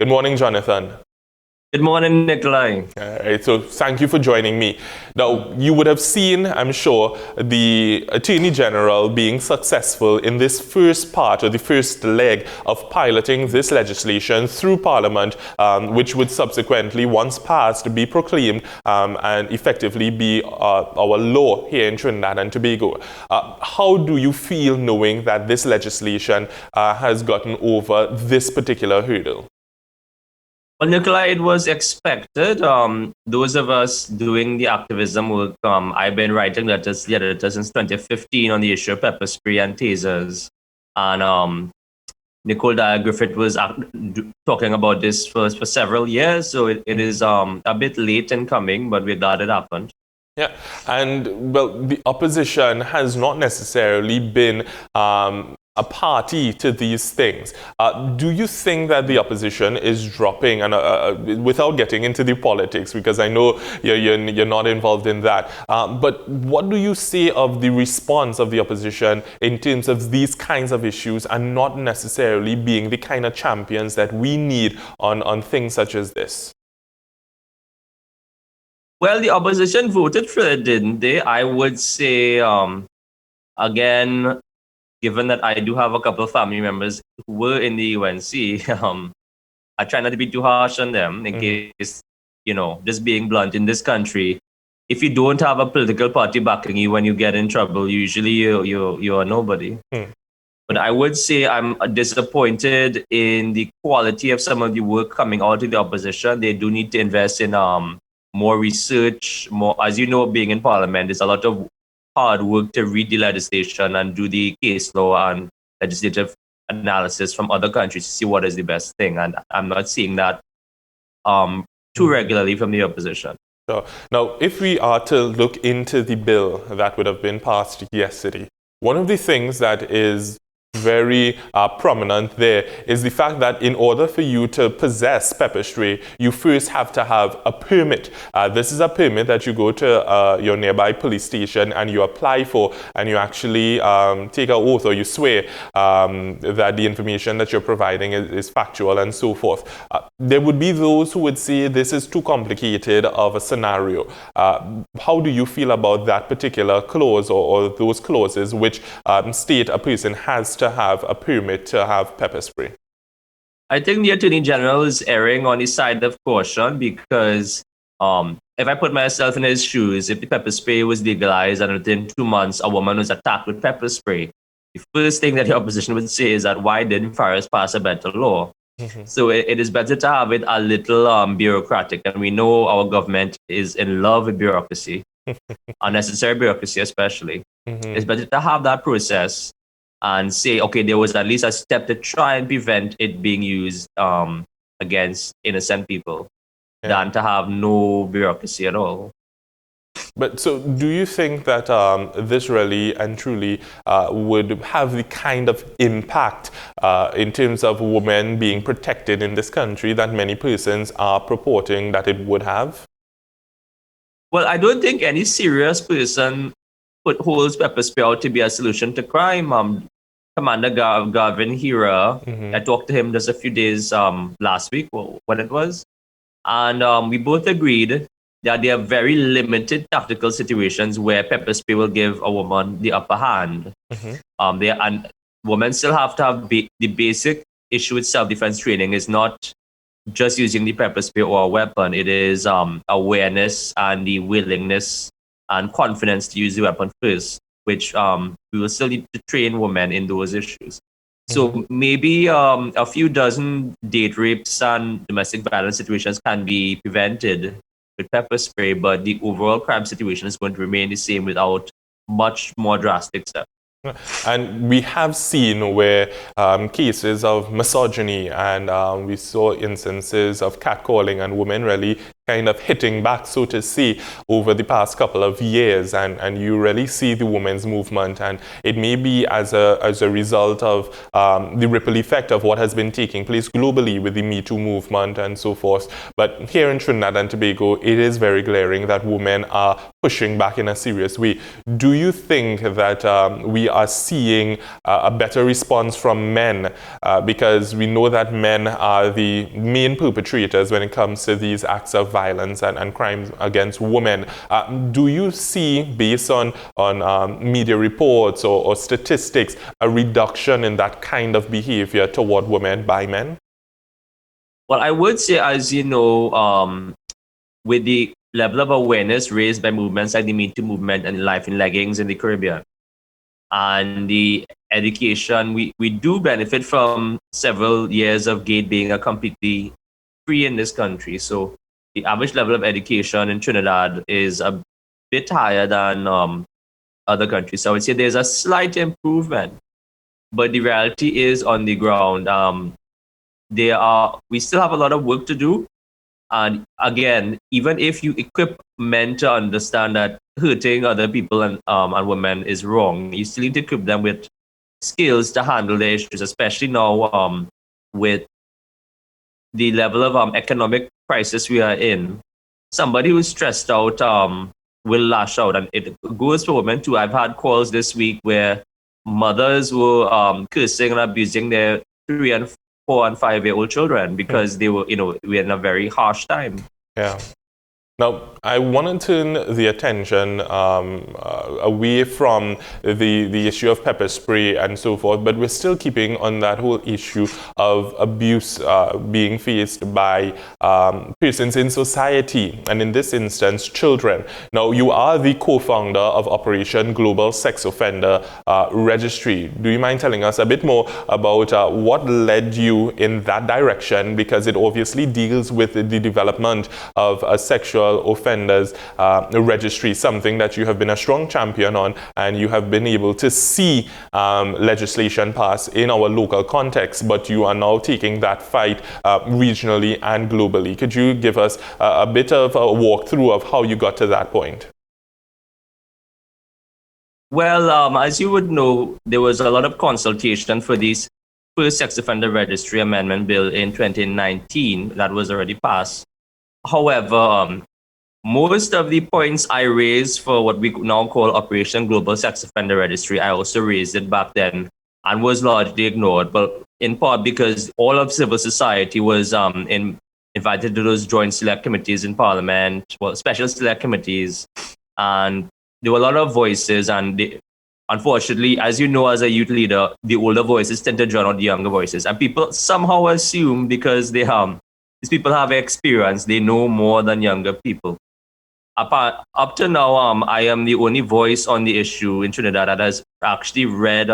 Good morning, Jonathan. Good morning, Nikolai. All right, so thank you for joining me. Now, you would have seen, I'm sure, the Attorney General being successful in this first part, or the first leg of piloting this legislation through Parliament, which would subsequently, once passed, be proclaimed and effectively be our law here in Trinidad and Tobago. How do you feel knowing that this legislation has gotten over this particular hurdle? Well, Nikolai, it was expected. Those of us doing the activism work, I've been writing letters since 2015 on the issue of pepper spray and tasers. And Nicole Dyer Griffith was talking about this for several years. So it is a bit late in coming, but we're glad it happened. Yeah, and well, the opposition has not necessarily been a party to these things. Do you think that the opposition is dropping, and without getting into the politics, because I know you're not involved in that, but what do you say of the response of the opposition in terms of these kinds of issues and not necessarily being the kind of champions that we need on things such as this? Well, the opposition voted for it, didn't they? I would say, again, given that I do have a couple of family members who were in the UNC, I try not to be too harsh on them in case, just being blunt, in this country, if you don't have a political party backing you when you get in trouble, usually you're nobody. But I would say I'm disappointed in the quality of some of the work coming out of the opposition. They do need to invest in more research, more, as you know, being in Parliament, there's a lot of hard work to read the legislation and do the case law and legislative analysis from other countries to see what is the best thing. And I'm not seeing that too regularly from the opposition. So, now, if we are to look into the bill that would have been passed yesterday, one of the things that is very prominent there is the fact that in order for you to possess pepper spray, you first have to have a permit. This is a permit that you go to your nearby police station and you apply for, and you actually take an oath, or you swear that the information that you're providing is factual and so forth. There would be those who would say this is too complicated of a scenario. How do you feel about that particular clause, or those clauses which state a person has to have a permit to have pepper spray? I think the Attorney General is erring on the side of caution, because if I put myself in his shoes, if the pepper spray was legalized and within 2 months a woman was attacked with pepper spray, the first thing that the opposition would say is that why didn't Farris pass a better law? So it is better to have it a little bureaucratic, and we know our government is in love with bureaucracy, unnecessary bureaucracy especially. It's better to have that process and say, okay, there was at least a step to try and prevent it being used against innocent people, than to have no bureaucracy at all. But so do you think that this really and truly would have the kind of impact in terms of women being protected in this country that many persons are purporting that it would have? Well, I don't think any serious person holds pepper spray out to be a solution to crime. Commander Garvin Hira, I talked to him just a few days last week, when it was, and we both agreed that there are very limited tactical situations where pepper spray will give a woman the upper hand. And women still have to have the basic issue with self-defense training is not just using the pepper spray or a weapon. It is awareness and the willingness and confidence to use the weapon first, which we will still need to train women in those issues. So maybe a few dozen date rapes and domestic violence situations can be prevented with pepper spray, but the overall crime situation is going to remain the same without much more drastic steps. And we have seen where cases of misogyny and we saw instances of catcalling and women really kind of hitting back, so to say, over the past couple of years, and you really see the women's movement, and it may be as a result of the ripple effect of what has been taking place globally with the Me Too movement and so forth. But here in Trinidad and Tobago, it is very glaring that women are pushing back in a serious way. Do you think that we are seeing a better response from men? Because we know that men are the main perpetrators when it comes to these acts of violence and crimes against women. Do you see, based on media reports or statistics, a reduction in that kind of behavior toward women by men? Well, I would say, as you know, with the level of awareness raised by movements like the Me Too movement and Life in Leggings in the Caribbean, and the education, we do benefit from several years of GATE being a completely free in this country. So the average level of education in Trinidad is a bit higher than other countries. So I would say there's a slight improvement, but the reality is on the ground, we still have a lot of work to do. And again, even if you equip men to understand that hurting other people and women is wrong, you still need to equip them with skills to handle the issues, especially now with the level of economic crisis we are in. Somebody who's stressed out will lash out, and it goes for women too. I've had calls this week where mothers were cursing and abusing their 3 and 4 and 5-year-old children because they were, we're in a very harsh time. Yeah. Now, I want to turn the attention away from the issue of pepper spray and so forth, but we're still keeping on that whole issue of abuse being faced by persons in society, and in this instance, children. Now, you are the co-founder of Operation Global Sex Offender Registry. Do you mind telling us a bit more about what led you in that direction? Because it obviously deals with the development of a sexual offenders registry, something that you have been a strong champion on, and you have been able to see legislation pass in our local context, but you are now taking that fight regionally and globally. Could you give us a bit of a walkthrough of how you got to that point? Well, as you would know, there was a lot of consultation for this first sex offender registry amendment bill in 2019 that was already passed. However, most of the points I raised for what we now call Operation Global Sex Offender Registry, I also raised it back then and was largely ignored, but in part because all of civil society was invited to those joint select committees in Parliament, special select committees, and there were a lot of voices, and unfortunately, as you know, as a youth leader, the older voices tend to drown out the younger voices, and people somehow assume because these people have experience, they know more than younger people. Up to now, I am the only voice on the issue in Trinidad that has actually read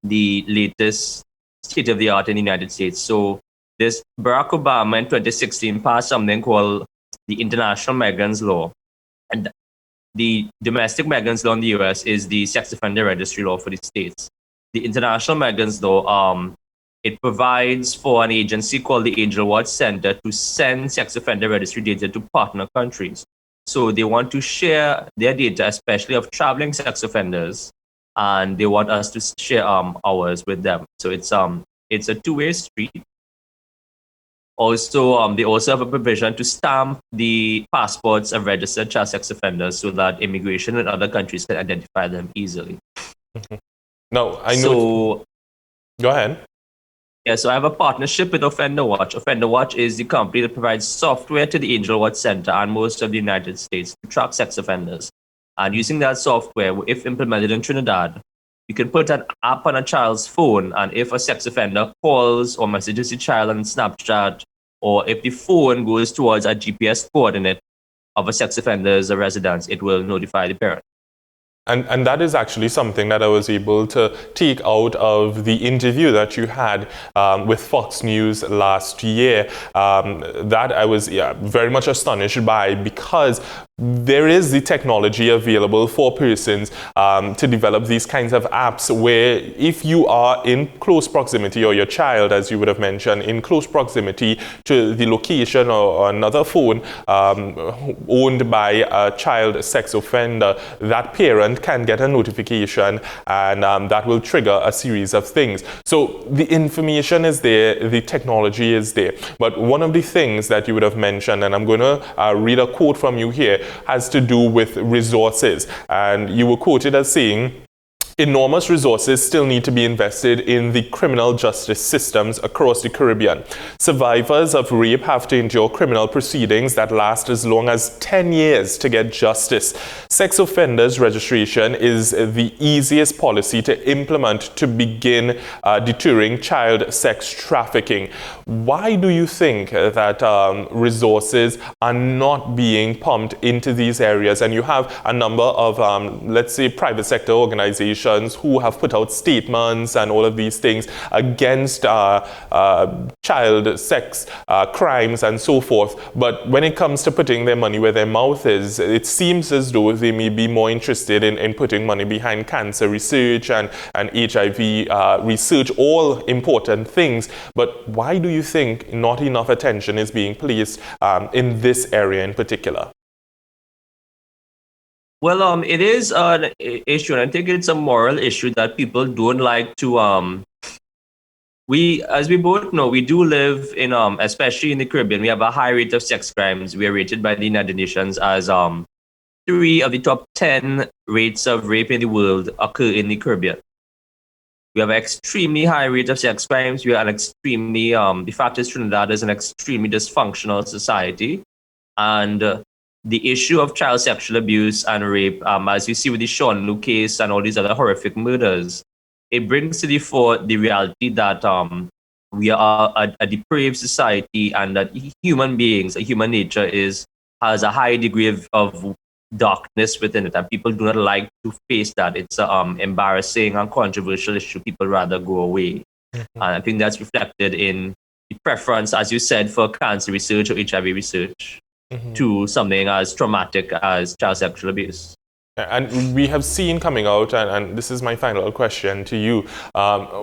the latest state of the art in the United States. So this Barack Obama in 2016 passed something called the International Migrants Law. And the domestic migrants law in the US is the sex offender registry law for the states. The International Migrants Law, it provides for an agency called the Angel Watch Center to send sex offender registry data to partner countries. So they want to share their data, especially of traveling sex offenders, and they want us to share ours with them. So it's a two-way street. Also, they also have a provision to stamp the passports of registered child sex offenders so that immigration in other countries can identify them easily. Mm-hmm. No, I know. Go ahead. Yeah, so I have a partnership with Offender Watch. Offender Watch is the company that provides software to the Angel Watch Center and most of the United States to track sex offenders. And using that software, if implemented in Trinidad, you can put an app on a child's phone, and if a sex offender calls or messages the child on Snapchat, or if the phone goes towards a GPS coordinate of a sex offender's residence, it will notify the parent. And that is actually something that I was able to take out of the interview that you had with Fox News last year. That I was very much astonished by, because there is the technology available for persons to develop these kinds of apps where if you are in close proximity, or your child, as you would have mentioned, in close proximity to the location or another phone owned by a child sex offender, that parent can get a notification, and that will trigger a series of things. So the information is there, the technology is there. But one of the things that you would have mentioned, and I'm going to read a quote from you here, has to do with resources. And you were quoted as saying, enormous resources still need to be invested in the criminal justice systems across the Caribbean. Survivors of rape have to endure criminal proceedings that last as long as 10 years to get justice. Sex offenders registration is the easiest policy to implement to begin deterring child sex trafficking. Why do you think that resources are not being pumped into these areas? And you have a number of, let's say, private sector organizations who have put out statements and all of these things against child sex crimes and so forth. But when it comes to putting their money where their mouth is, it seems as though they may be more interested in putting money behind cancer research and HIV research, all important things. But why do you think not enough attention is being placed in this area in particular? Well, it is an issue, and I think it's a moral issue that people don't like to. As we both know, we do live in, especially in the Caribbean, we have a high rate of sex crimes. We are rated by the United Nations as 3 of the top 10 rates of rape in the world occur in the Caribbean. We have an extremely high rate of sex crimes. We are an extremely, the fact is Trinidad is an extremely dysfunctional society, and the issue of child sexual abuse and rape, as you see with the Sean Luke case and all these other horrific murders, it brings to the fore the reality that we are a depraved society, and that human beings, human nature has a high degree of darkness within it, and people do not like to face that. It's an embarrassing and controversial issue. People rather go away. And I think that's reflected in the preference, as you said, for cancer research or HIV research to something as traumatic as child sexual abuse. And we have seen coming out, and this is my final question to you,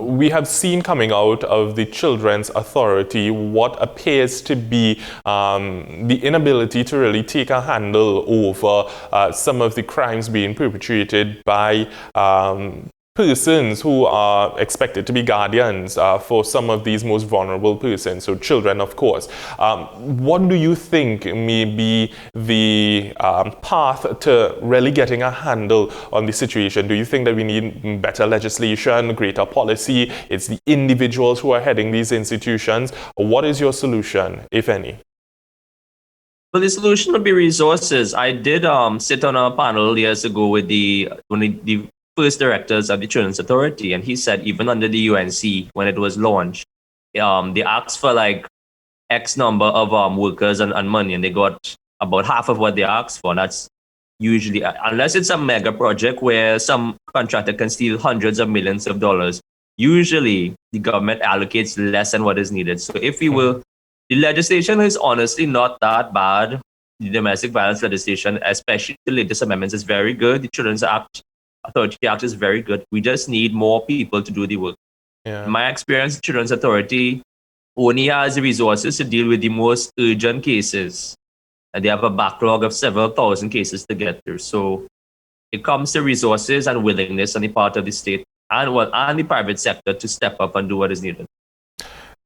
we have seen coming out of the Children's Authority what appears to be the inability to really take a handle over some of the crimes being perpetrated by persons who are expected to be guardians for some of these most vulnerable persons, so children, of course. What do you think may be the path to really getting a handle on the situation? Do you think that we need better legislation, greater policy? It's the individuals who are heading these institutions. What is your solution, if any? Well, the solution would be resources. I did sit on a panel years ago with the first directors of the Children's Authority, and he said even under the UNC, when it was launched, they asked for like X number of workers and money, and they got about half of what they asked for. And that's usually, unless it's a mega project where some contractor can steal hundreds of millions of dollars, usually the government allocates less than what is needed. So if we will, the legislation is honestly not that bad. The domestic violence legislation, especially the latest amendments, is very good. The Children's Authority Act is very good. We just need more people to do the work. In my experience, the Children's Authority only has the resources to deal with the most urgent cases. And they have a backlog of several thousand cases to get through. So it comes to resources and willingness on the part of the state and the private sector to step up and do what is needed.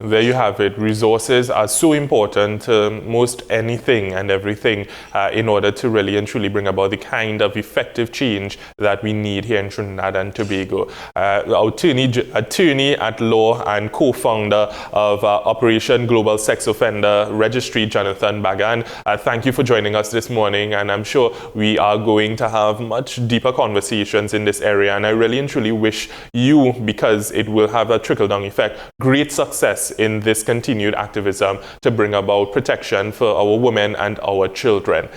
There you have it. Resources are so important to most anything and everything in order to really and truly bring about the kind of effective change that we need here in Trinidad and Tobago. Our attorney at law and co-founder of Operation Global Sex Offender Registry, Jonathan Bagan, thank you for joining us this morning, and I'm sure we are going to have much deeper conversations in this area, and I really and truly wish you, because it will have a trickle-down effect, great success in this continued activism to bring about protection for our women and our children.